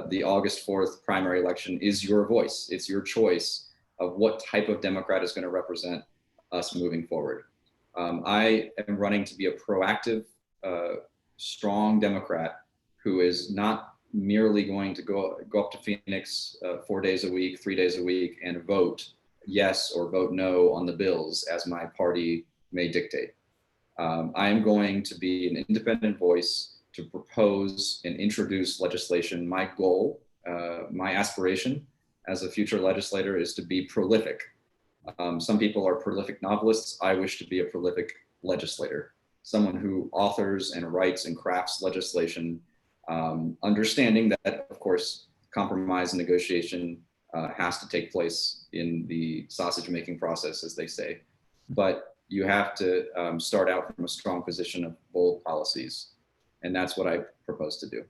the August 4th primary election is your voice. It's your choice of what type of Democrat is going to represent us moving forward. I am running to be a proactive strong Democrat who is not merely going to go up to Phoenix 4 days a week, 3 days a week, and vote yes or vote no on the bills as my party may dictate. I am going to be an independent voice to propose and introduce legislation. My goal, my aspiration as a future legislator is to be prolific. Some people are prolific novelists. I wish to be a prolific legislator, someone who authors and writes and crafts legislation, understanding that, of course, compromise and negotiation has to take place in the sausage making process, as they say. But you have to start out from a strong position of bold policies. And that's what I propose to do.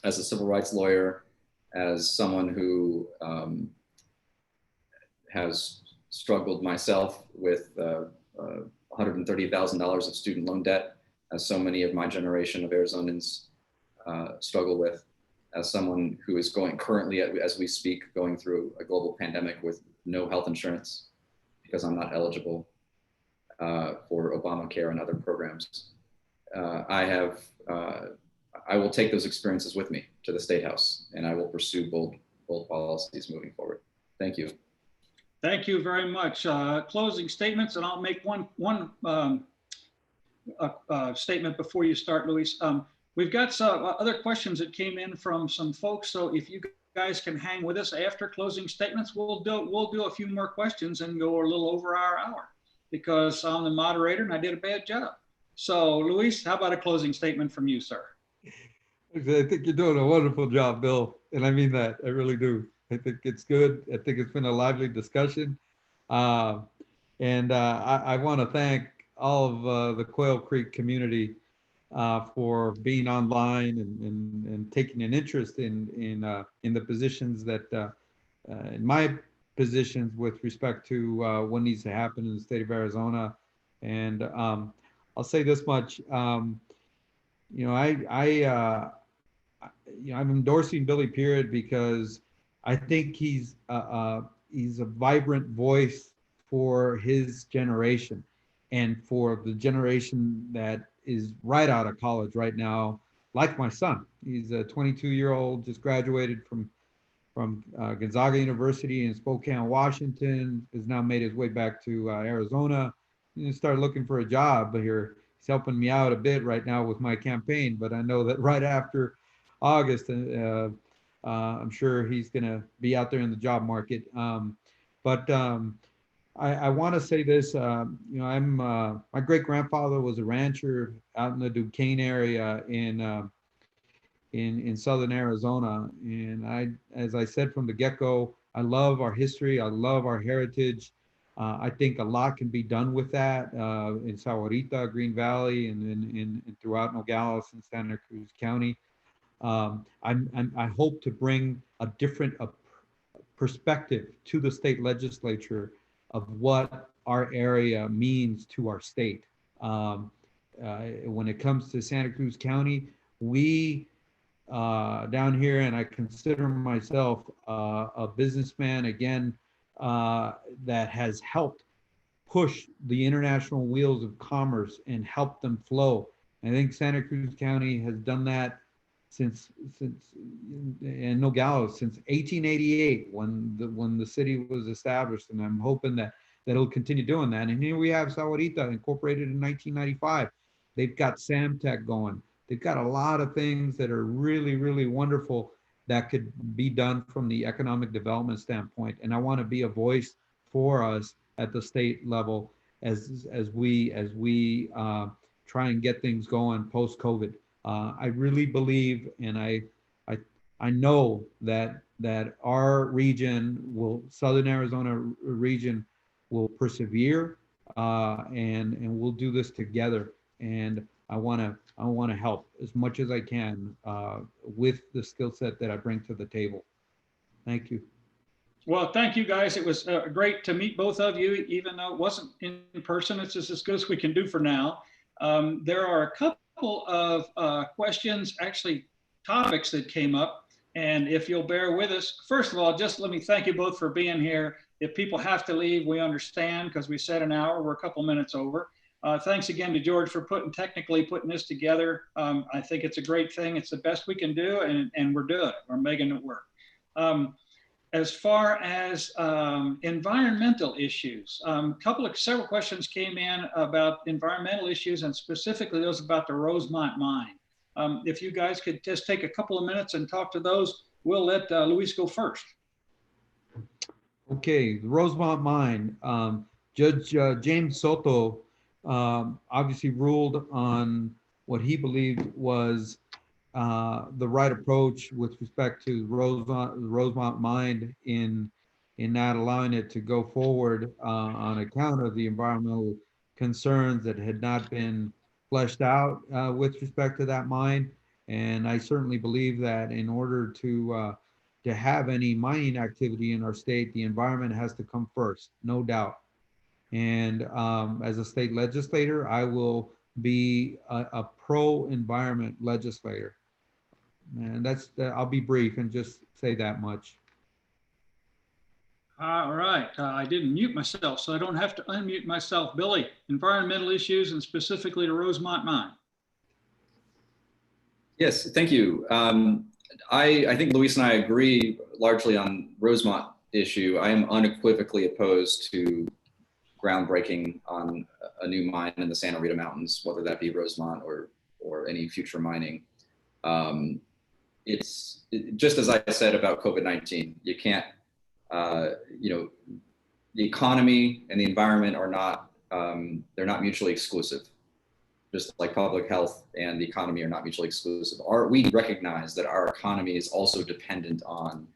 As a civil rights lawyer, as someone who has struggled myself with $130,000 of student loan debt, as so many of my generation of Arizonans struggle with, as someone who is currently, as we speak, going through a global pandemic with no health insurance because I'm not eligible for Obamacare and other programs. I will take those experiences with me to the State House, and I will pursue bold policies moving forward. Thank you. Thank you very much. Closing statements, and I'll make one statement before you start, Luis. We've got some other questions that came in from some folks, so if you guys can hang with us after closing statements, we'll do a few more questions and go a little over our hour because I'm the moderator and I did a bad job. So, Luis, how about a closing statement from you, sir? I think you're doing a wonderful job, Bill, and I mean that. I really do. I think it's good. I think it's been a lively discussion. I want to thank all of the Quail Creek community for being online and taking an interest in the positions that, in my positions with respect to what needs to happen in the state of Arizona. And I'll say this much, I'm endorsing Billy Peard because I think he's a vibrant voice for his generation and for the generation that is right out of college right now, like my son. He's a 22-year-old, just graduated from Gonzaga University in Spokane, Washington, has now made his way back to Arizona. He started looking for a job here. He's helping me out a bit right now with my campaign, but I know that right after August, I'm sure he's going to be out there in the job market. I want to say this, my great grandfather was a rancher out in the Duquesne area in southern Arizona. And as I said from the get-go, I love our history. I love our heritage. I think a lot can be done with that in Sahuarita, Green Valley, and throughout Nogales and Santa Cruz County. I hope to bring a different perspective to the state legislature of what our area means to our state. When it comes to Santa Cruz County, we down here, and I consider myself a businessman again, that has helped push the international wheels of commerce and help them flow. I think Santa Cruz County has done that since in Nogales since 1888 when the city was established, and I'm hoping that it'll continue doing that. And here we have Sahuarita incorporated in 1995. They've got Samtec going. They've got a lot of things that are really, really wonderful that could be done from the economic development standpoint. And I want to be a voice for us at the state level as we try and get things going post-COVID. I really believe, and I know that our region Southern Arizona region will persevere, and we'll do this together. And I want to help as much as I can with the skill set that I bring to the table. Thank you. Well, thank you guys. It was great to meet both of you, even though it wasn't in person. It's just as good as we can do for now. There are a couple of questions, actually topics that came up. And if you'll bear with us, first of all, just let me thank you both for being here. If people have to leave, we understand because we said an hour, we're a couple minutes over. Thanks again to George for technically putting this together. I think it's a great thing. It's the best we can do, and we're doing it. We're making it work. As far as environmental issues, several questions came in about environmental issues, and specifically those about the Rosemont mine. If you guys could just take a couple of minutes and talk to those, we'll let Luis go first. Okay, the Rosemont mine. Judge James Soto obviously ruled on what he believed was the right approach with respect to Rosemont mine in not allowing it to go forward on account of the environmental concerns that had not been fleshed out with respect to that mine. And I certainly believe that in order to have any mining activity in our state, the environment has to come first, no doubt. And as a state legislator, I will be a pro-environment legislator. And I'll be brief and just say that much. All right, I didn't mute myself, so I don't have to unmute myself. Billy, environmental issues and specifically the Rosemont mine. Yes, thank you. I think Luis and I agree largely on Rosemont issue. I am unequivocally opposed to groundbreaking on a new mine in the Santa Rita Mountains, whether that be Rosemont or any future mining. It's just as I said about COVID-19, you can't, the economy and the environment are not, they're not mutually exclusive. Just like public health and the economy are not mutually exclusive. We recognize that our economy is also dependent on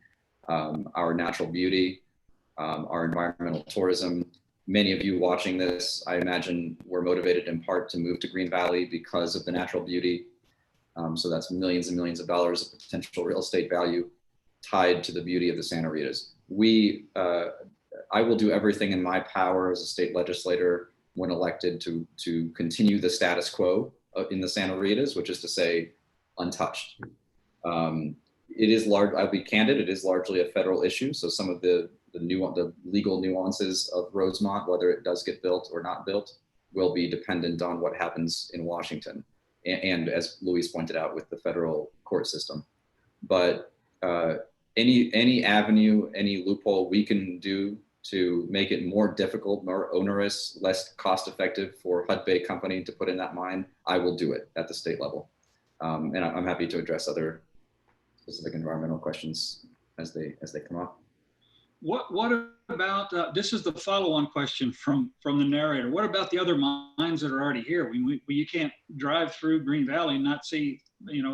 our natural beauty, our environmental tourism. Many of you watching this, I imagine, were motivated in part to move to Green Valley because of the natural beauty. So that's millions and millions of dollars of potential real estate value tied to the beauty of the Santa Ritas. I will do everything in my power as a state legislator when elected to continue the status quo in the Santa Ritas, which is to say untouched. It is large, I'll be candid, it is largely a federal issue. So some of the legal nuances of Rosemont, whether it does get built or not built, will be dependent on what happens in Washington. And as Luis pointed out, with the federal court system. But any avenue, any loophole we can do to make it more difficult, more onerous, less cost effective for Hudbay company to put in that mine, I will do it at the state level. And I'm happy to address other specific environmental questions as they come up. What about, this is the follow-on question from the narrator. What about the other mines that are already here? You can't drive through Green Valley and not see,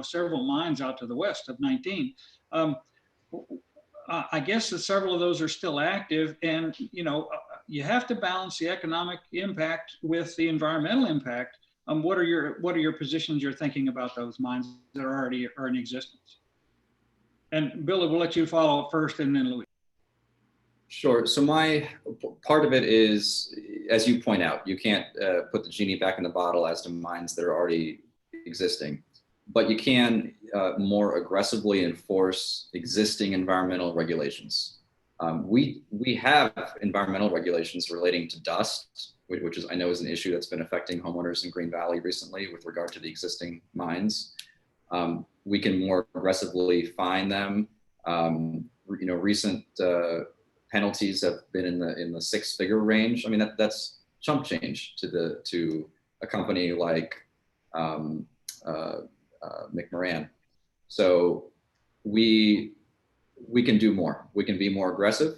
several mines out to the west of 19. I guess that several of those are still active, and you have to balance the economic impact with the environmental impact. What are your positions you're thinking about those mines that are in existence? And Billy, we'll let you follow up first, and then Louis. Sure. So my part of it is, as you point out, you can't put the genie back in the bottle as to mines that are already existing, but you can more aggressively enforce existing environmental regulations. We have environmental regulations relating to dust, which I know is an issue that's been affecting homeowners in Green Valley recently with regard to the existing mines. We can more aggressively fine them. Recent penalties have been in the six-figure range. I mean, that's chump change to a company like McMoran. So we can do more. We can be more aggressive.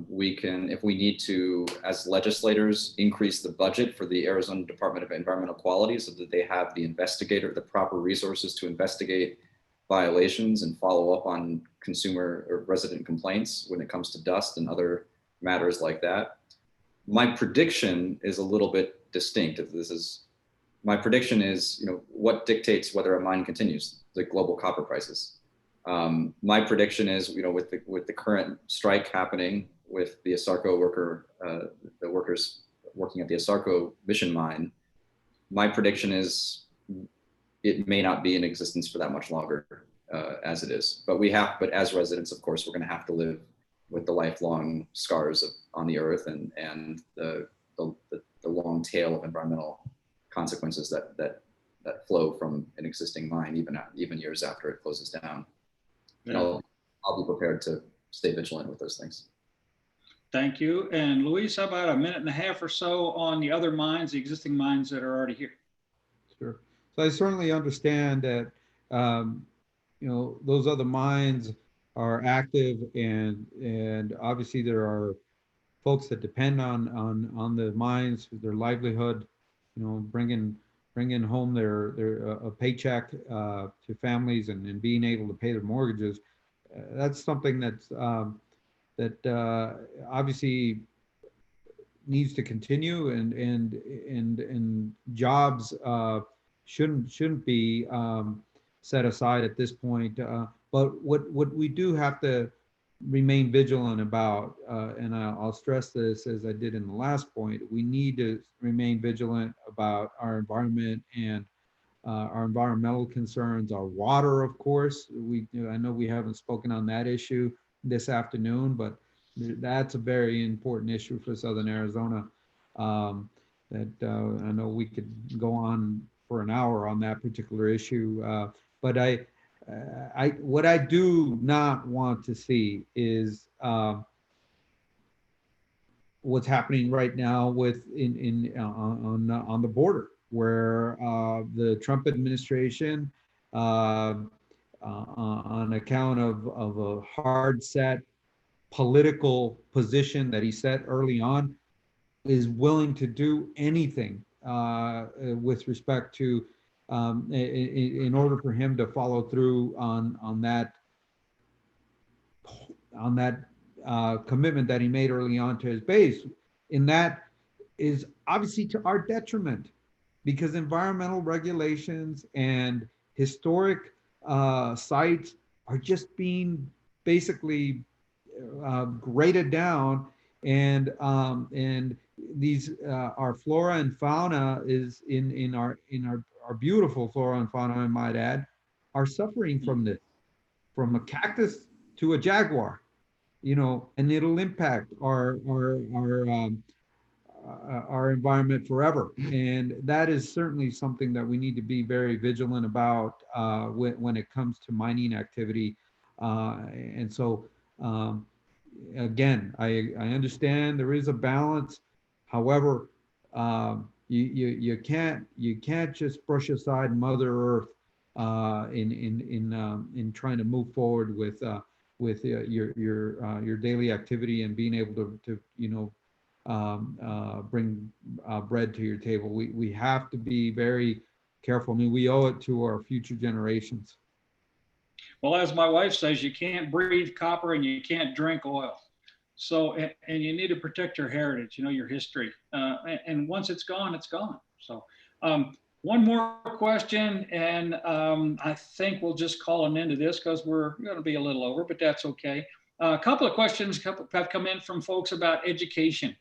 We can, if we need to, as legislators, increase the budget for the Arizona Department of Environmental Quality so that they have the proper resources to investigate violations and follow up on consumer or resident complaints when it comes to dust and other matters like that. My prediction is a little bit distinct. My prediction is, what dictates whether a mine continues? The global copper prices. My prediction is, with the current strike happening with the ASARCO the workers working at the ASARCO mission mine, my prediction is it may not be in existence for that much longer as it is. But as residents, of course, we're going to have to live with the lifelong scars on the earth and the long long tail of environmental consequences that flow from an existing mine, even years after it closes down. And I'll be prepared to stay vigilant with those things. Thank you. And Luis, how about a minute and a half or so on the other mines, the existing mines that are already here? Sure. So I certainly understand that, you know, those other mines are active, and obviously there are folks that depend on the mines for their livelihood, you know, bringing home their a paycheck to families, and being able to pay their mortgages. That's something that's that obviously needs to continue, and jobs shouldn't be set aside at this point. But what we do have to remain vigilant about, and I'll stress this as I did in the last point, we need to remain vigilant about our environment and our environmental concerns, our water, of course. I know we haven't spoken on that issue this afternoon, but that's a very important issue for Southern Arizona. That I know we could go on for an hour on that particular issue, but what I do not want to see is what's happening right now on the border, where the Trump administration, on account of a hard set political position that he set early on, is willing to do anything with respect to in order for him to follow through on that commitment that he made early on to his base. And that is obviously to our detriment, because environmental regulations and historic sites are just being basically graded down, and these our flora and fauna is in our beautiful flora and fauna, I might add, are suffering from this, from a cactus to a jaguar, you know, and it'll impact our environment forever. And that is certainly something that we need to be very vigilant about when it comes to mining activity. And so, again, I understand there is a balance. However, you can't just brush aside Mother Earth in trying to move forward with your daily activity and being able to you know, bring bread to your table. We have to be very careful. I mean, we owe it to our future generations. Well, as my wife says, you can't breathe copper and you can't drink oil. So, and you need to protect your heritage, you know, your history. And once it's gone, it's gone. So, one more question, and I think we'll just call an end to this because we're going to be a little over, but that's okay. A couple of questions have come in from folks about education.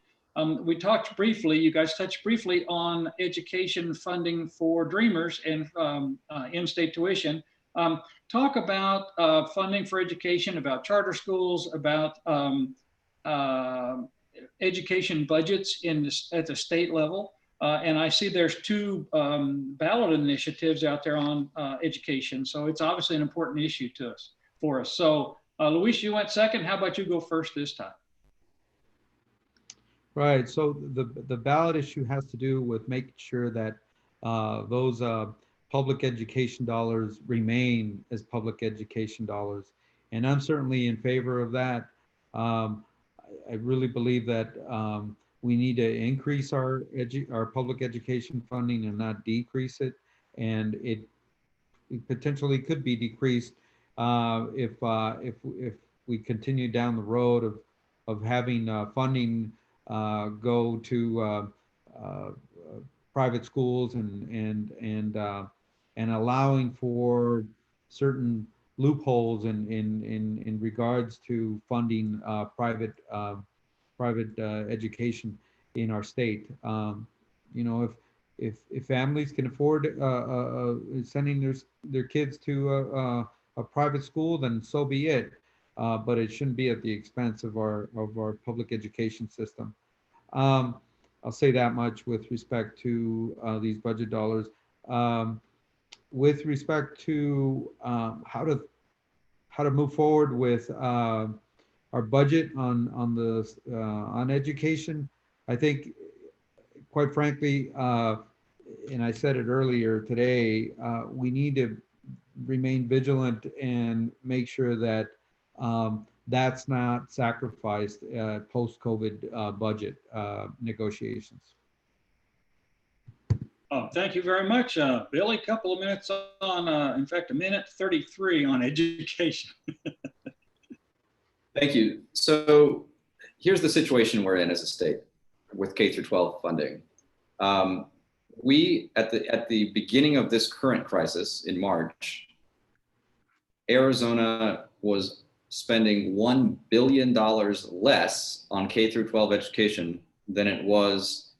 We talked briefly, you guys touched briefly on education funding for Dreamers and in-state tuition. Talk about funding for education, about charter schools, about education budgets at the state level. And I see there's two ballot initiatives out there on education. So it's obviously an important issue for us. So Luis, you went second. How about you go first this time? Right. So the ballot issue has to do with making sure that those public education dollars remain as public education dollars. And I'm certainly in favor of that. I really believe that we need to increase our public education funding and not decrease it. And it potentially could be decreased if we continue down the road of having funding go to private schools and allowing for certain loopholes in regards to funding private education in our state. You know, if families can afford sending their kids to a private school, then so be it. But it shouldn't be at the expense of our public education system. I'll say that much with respect to these budget dollars. With respect to how to move forward with our budget on education, I think, quite frankly, and I said it earlier today, we need to remain vigilant and make sure that that's not sacrificed post-COVID budget negotiations. Oh, thank you very much, Billy. A couple of minutes on, in fact, a minute 33 on education. Thank you. So here's the situation we're in as a state with K through 12 funding. We, at the beginning of this current crisis in March, Arizona was spending $1 billion less on K through 12 education than it was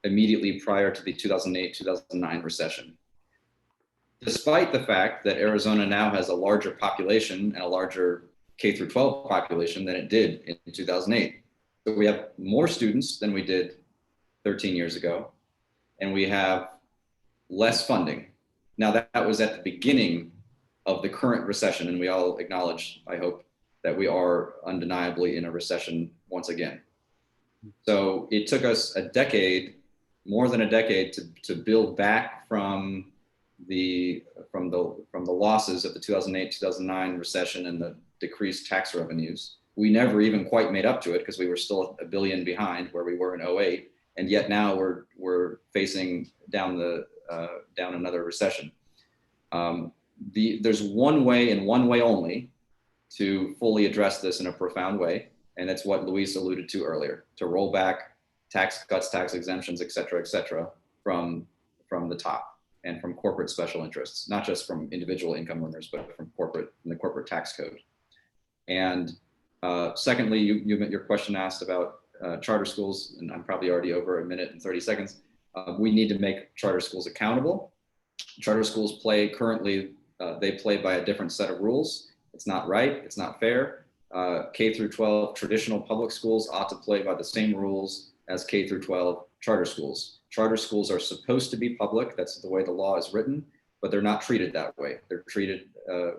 immediately prior to the 2008-2009 recession. Despite the fact that Arizona now has a larger population and a larger K through 12 population than it did in 2008. So we have more students than we did 13 years ago, and we have less funding. Now that was at the beginning of the current recession, and we all acknowledge, I hope, that we are undeniably in a recession once again. So it took us a decade, more than a decade, to build back from the losses of the 2008-2009 recession and the decreased tax revenues. We never even quite made up to it because we were still $1 billion behind where we were in 2008, and yet now we're facing down another recession. There's one way and one way only to fully address this in a profound way, and it's what Luis alluded to earlier: to roll back tax cuts, tax exemptions, et cetera, from the top and from corporate special interests, not just from individual income earners, but from the corporate tax code. And secondly, your question asked about charter schools, and I'm probably already over a minute and 30 seconds. We need to make charter schools accountable. Charter schools currently play by a different set of rules. It's not right, it's not fair. K through 12 traditional public schools ought to play by the same rules as K through 12 charter schools. Charter schools are supposed to be public, that's the way the law is written, but they're not treated that way. They're treated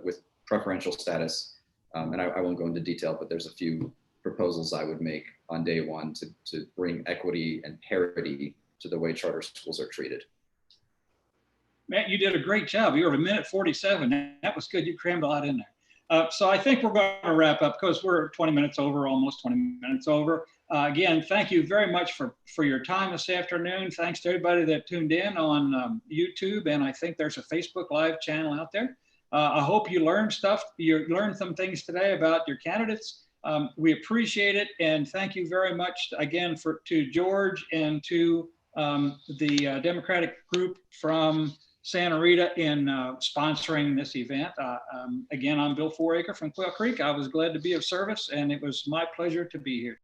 with preferential status. And I won't go into detail, but there's a few proposals I would make on day one to bring equity and parity to the way charter schools are treated. Matt, you did a great job. You were a minute 47. That was good. You crammed a lot in there. So I think we're going to wrap up because we're 20 minutes over, almost 20 minutes over. Again, thank you very much for your time this afternoon. Thanks to everybody that tuned in on YouTube, and I think there's a Facebook Live channel out there. I hope you learned stuff. You learned some things today about your candidates. We appreciate it, and thank you very much again to George and to the Democratic group from Santa Rita in sponsoring this event. Again, I'm Bill Foraker from Quail Creek. I was glad to be of service, and it was my pleasure to be here.